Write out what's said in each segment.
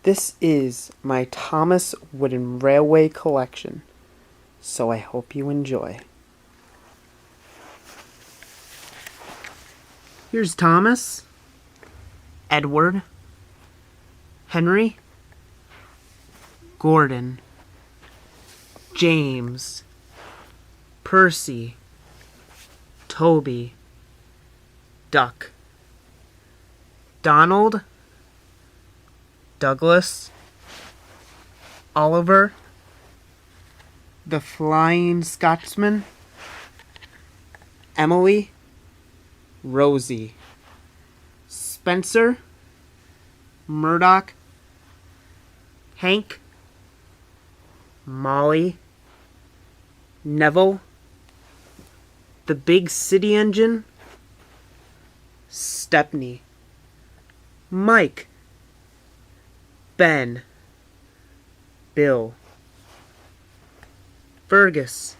This is my Thomas Wooden Railway collection, so I hope you enjoy. Here's Thomas, Edward, Henry, Gordon, James, Percy, Toby, Duck, Donald, Douglas, Oliver, the Flying Scotsman, Emily, Rosie, Spencer, Murdoch, Hank, Molly, Neville, the Big City Engine, Stepney, Mike, Ben, Bill, Fergus,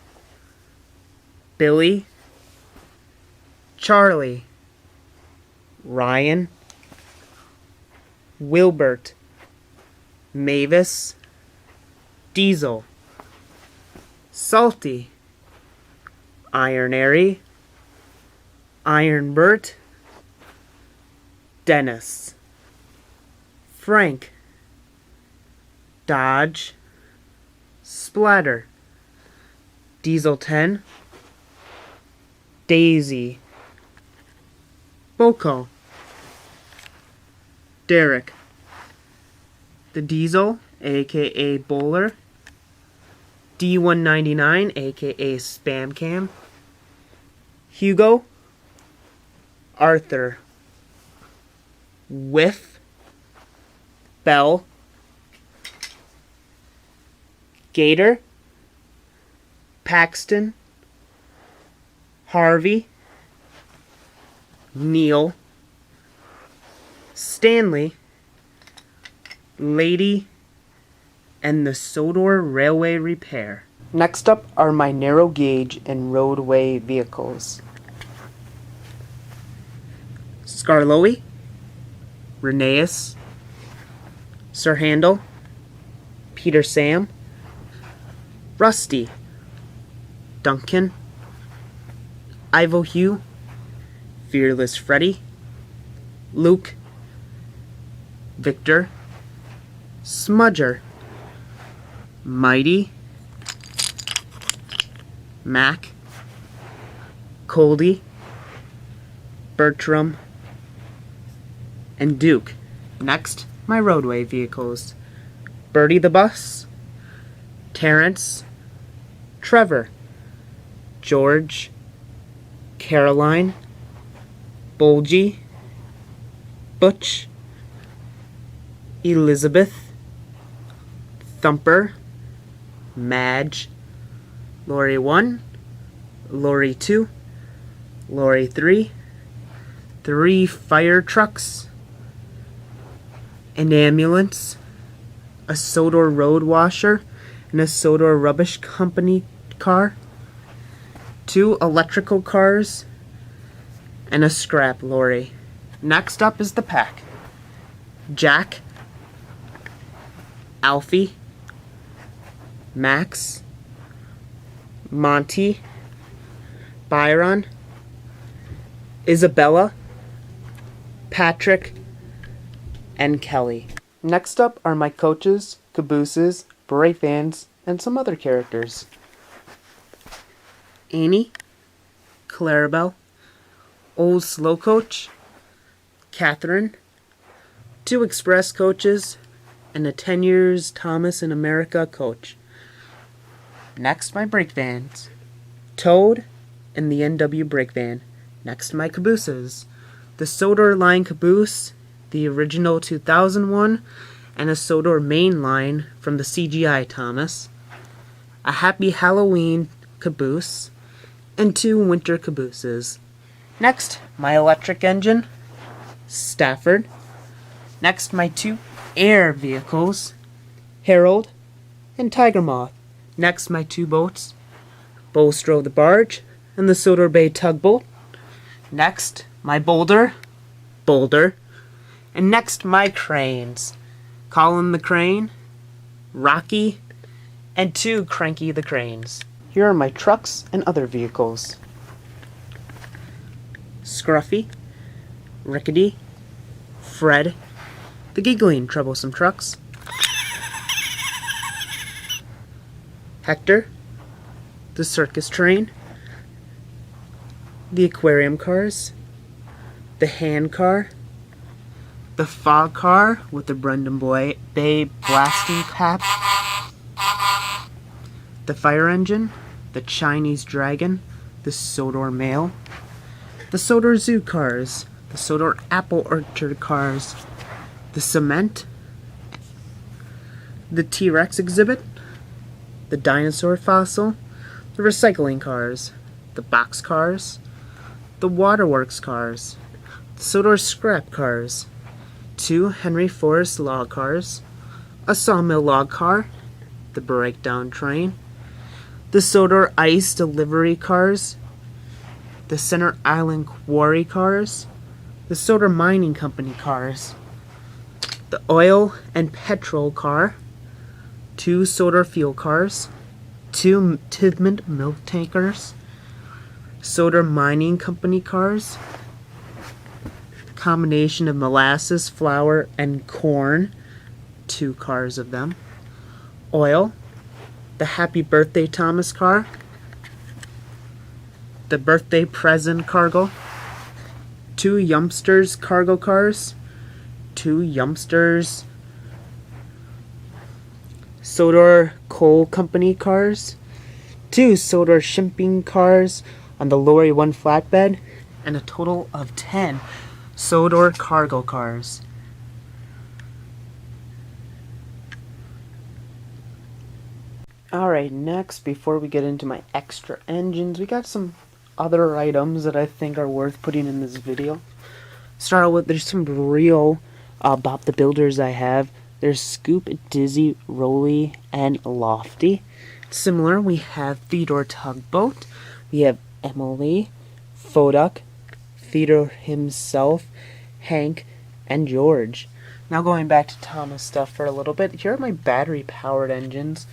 Billy, Charlie, Ryan, Wilbert, Mavis, Diesel, Salty, Ironary, Ironbert, Dennis, Frank, Dodge, Splatter, Diesel 10, Daisy, Boko, Derek, the Diesel, aka Bowler, D199, aka Spam Cam, Hugo, Arthur, Whiff, Bell, Gator, Paxton, Harvey, Neil, Stanley, Lady, and the Sodor Railway Repair. Next up are my narrow gauge and roadway vehicles. Scarloey, Rheneas, Sir Handel, Peter Sam, Rusty, Duncan, Ivo Hugh, Fearless Freddy, Luke, Victor, Smudger, Mighty, Mac, Coldy, Bertram, and Duke. Next, my roadway vehicles. Bertie the Bus, Terrence, Trevor, George, Caroline, Bulgy, Butch, Elizabeth, Thumper, Madge, Lorry 1, Lorry 2, Lorry 3, 3 fire trucks, an ambulance, a Sodor road washer, and a Sodor rubbish company car, 2 electrical cars, and a scrap lorry. Next up is the pack. Jack, Alfie, Max, Monty, Byron, Isabella, Patrick, and Kelly. Next up are my coaches, cabooses, brake vans, and some other characters. Annie, Clarabelle, Old Slow Coach, Catherine, 2 express coaches, and a 10 years Thomas in America coach. Next, my brake vans. Toad and the NW brake van. Next, my cabooses. The Sodor line caboose, the original 2001, and a Sodor main line from the CGI Thomas. A Happy Halloween caboose, and 2 winter cabooses. Next, my electric engine, Stafford. Next, my 2 air vehicles, Harold and Tiger Moth. Next, my 2 boats, Bowstro the barge and the Sodor Bay tugboat. Next, my boulder, Boulder. And next, my cranes, Colin the Crane, Rocky, and 2 Cranky the Cranes. Here are my trucks and other vehicles. Scruffy, Rickety, Fred, the giggling troublesome trucks, Hector, the circus train, the aquarium cars, the hand car, the fog car with the Brendan Bay blasting cap, the fire engine, the Chinese dragon, the Sodor mail, the Sodor zoo cars, the Sodor apple orchard cars, the cement, the T-Rex exhibit, the dinosaur fossil, the recycling cars, the box cars, the waterworks cars, the Sodor scrap cars, 2 Henry Forrest log cars, a sawmill log car, the breakdown train, the Sodor ice delivery cars, the Center Island quarry cars, the Sodor mining company cars, the oil and petrol car, 2 Sodor fuel cars, 2 Tidmont milk tankers, Sodor mining company cars, combination of molasses, flour, and corn, 2 cars of them, oil, the Happy Birthday Thomas car, the birthday present cargo, 2 Yumpsters cargo cars, 2 Yumpsters Sodor coal company cars, 2 Sodor shipping cars on the Lorry 1 flatbed, and a total of 10 Sodor cargo cars. Alright, next, before we get into my extra engines, we got some other items that I think are worth putting in this video. Start with, there's some real Bob the Builders I have. There's Scoop, Dizzy, Rolly, and Lofty. Similar, we have Theodore Tugboat, we have Emily, Foduck, Theodore himself, Hank, and George. Now going back to Thomas stuff for a little bit, here are my battery-powered engines.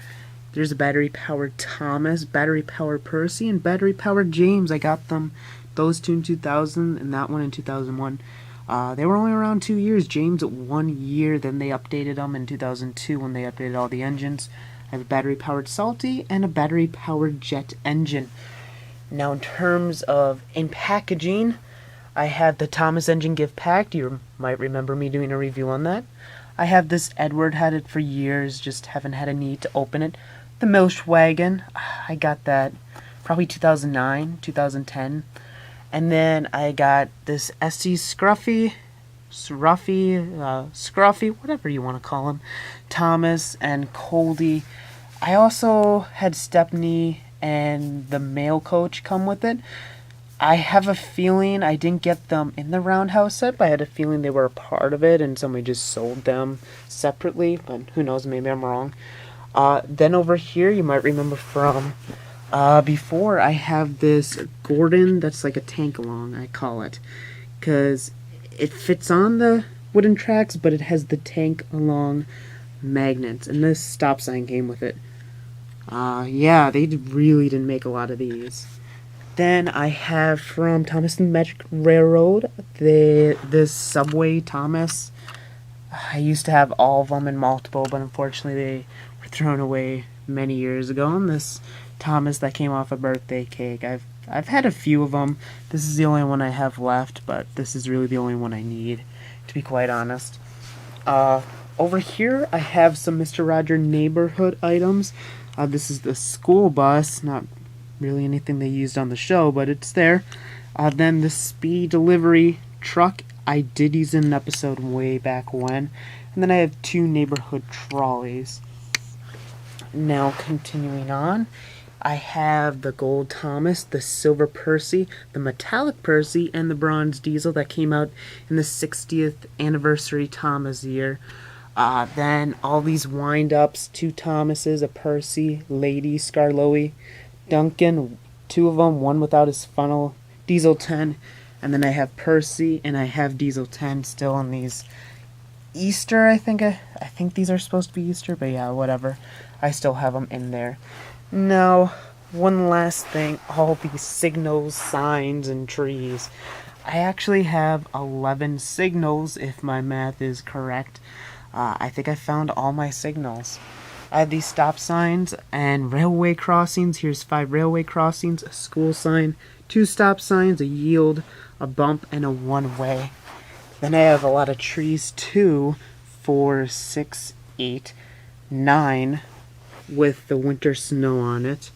There's a battery-powered Thomas, battery-powered Percy, and battery-powered James. I got them, those 2 in 2000 and that one in 2001. They were only around 2 years. James 1 year, then they updated them in 2002 when they updated all the engines. I have a battery-powered Salty and a battery-powered Jet engine. Now in terms of packaging, I have the Thomas engine gift pack. You might remember me doing a review on that. I have this Edward, had it for years, just haven't had a need to open it. The Milchwagen, I got that probably 2009, 2010. And then I got this SC Scruffy, whatever you want to call him, Thomas and Coldy. I also had Stepney and the mail coach come with it. I have a feeling I didn't get them in the Roundhouse set, but I had a feeling they were a part of it and somebody just sold them separately, but who knows, maybe I'm wrong. Then over here, you might remember from before, I have this Gordon that's like a tank-along, I call it, because it fits on the wooden tracks, but it has the tank-along magnets, and this stop sign came with it. Yeah, they really didn't make a lot of these. Then I have from Thomas and the Magic Railroad, this Subway Thomas. I used to have all of them in multiple, but unfortunately they were thrown away many years ago. And this Thomas that came off a birthday cake, I've had a few of them. This is the only one I have left, but this is really the only one I need, to be quite honest. Over here I have some Mr. Roger neighborhood items. This is the school bus, not really anything they used on the show, but it's there. Then the speed delivery truck, I did use in an episode way back when. And then I have 2 neighborhood trolleys. Now continuing on, I have the gold Thomas, the silver Percy, the metallic Percy, and the bronze diesel that came out in the 60th anniversary Thomas year. Then all these wind-ups, 2 Thomases, a Percy, Lady, Scarloey, Duncan, 2 of them, one without his funnel, Diesel 10, and then I have Percy and I have Diesel 10 still on these Easter, I think these are supposed to be Easter, but yeah, whatever. I still have them in there. Now, one last thing, all these signals, signs, and trees. I actually have 11 signals, if my math is correct. I think I found all my signals. I have these stop signs and railway crossings. Here's 5 railway crossings, a school sign, 2 stop signs, a yield, a bump, and a one-way. Then I have a lot of trees, 2, 4, 6, 8, 9, with the winter snow on it.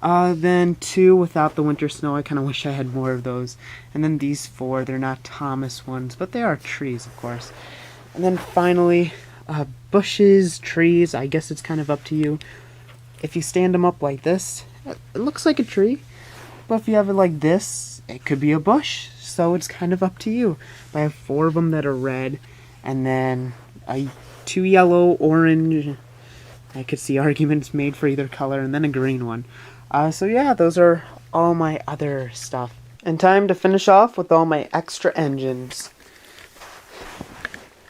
Then 2 without the winter snow. I kind of wish I had more of those. And then these 4, they're not Thomas ones, but they are trees, of course. And then finally, bushes, trees, I guess it's kind of up to you. If you stand them up like this, it looks like a tree. But if you have it like this, it could be a bush. So it's kind of up to you. But I have 4 of them that are red, and then 2 yellow, orange. I could see arguments made for either color, and then a green one. So yeah, those are all my other stuff. And time to finish off with all my extra engines.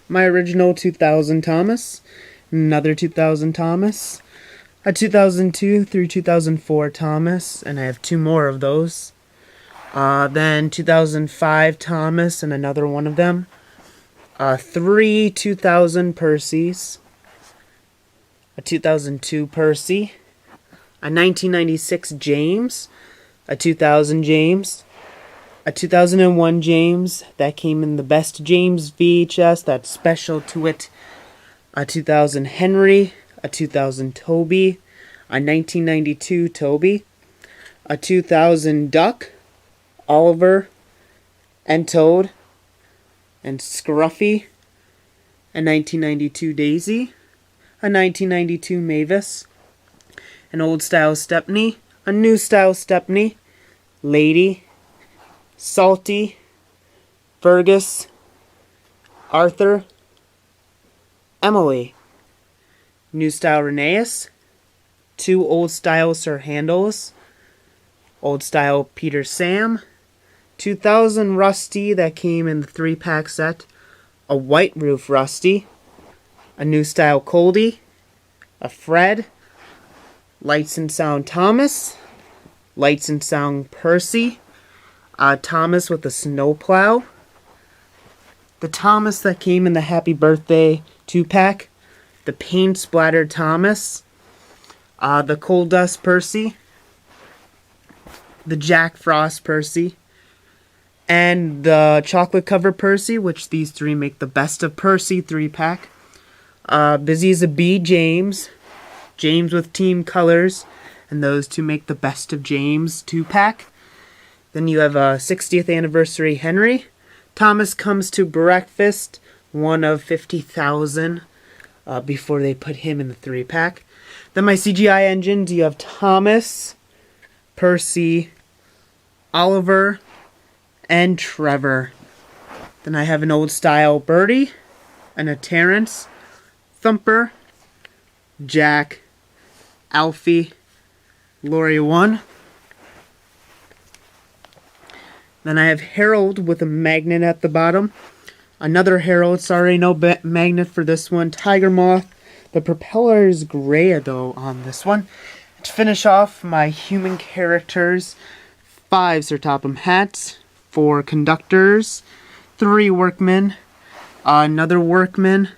My original 2000 Thomas, another 2000 Thomas, a 2002 through 2004 Thomas, and I have 2 more of those. Then 2005 Thomas and another one of them. 3 2000 Percys, a 2002 Percy, a 1996 James, a 2000 James, a 2001 James that came in the Best James VHS, that's special to it, a 2000 Henry, a 2000 Toby, a 1992 Toby, a 2000 Duck, Oliver, and Toad, and Scruffy, a 1992 Daisy, a 1992 Mavis, an old style Stepney, a new style Stepney, Lady, Salty, Fergus, Arthur, Emily, new style Rheneas, 2 old style Sir Handles, old style Peter Sam, 2000 Rusty that came in the 3-pack set, a white roof Rusty, a new style Coldy, a Fred, Lights and Sound Thomas, Lights and Sound Percy, Thomas with the snowplow, the Thomas that came in the Happy Birthday 2-pack, the paint splattered Thomas, the Coal Dust Percy, the Jack Frost Percy, and the chocolate cover Percy, which these 3 make the Best of Percy 3-pack. Busy as a Bee James, James with team colors, and those 2 make the Best of James 2-pack. Then you have a 60th anniversary Henry. Thomas Comes to Breakfast, one of 50,000 before they put him in the 3-pack. Then my CGI engines, you have Thomas, Percy, Oliver, and Trevor. Then I have an old style Birdie, and a Terrence, Thumper, Jack, Alfie, Laurie 1. Then I have Harold with a magnet at the bottom. Another Harold, sorry, no magnet for this one. Tiger Moth. The propeller is gray, though, on this one. To finish off my human characters, 5 Sir Topham Hats, 4 conductors, 3 workmen, another workman,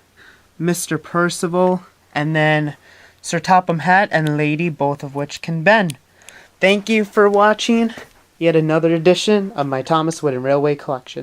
Mr. Percival, and then Sir Topham Hat and Lady, both of which can bend. Thank you for watching yet another edition of my Thomas Wooden Railway collection.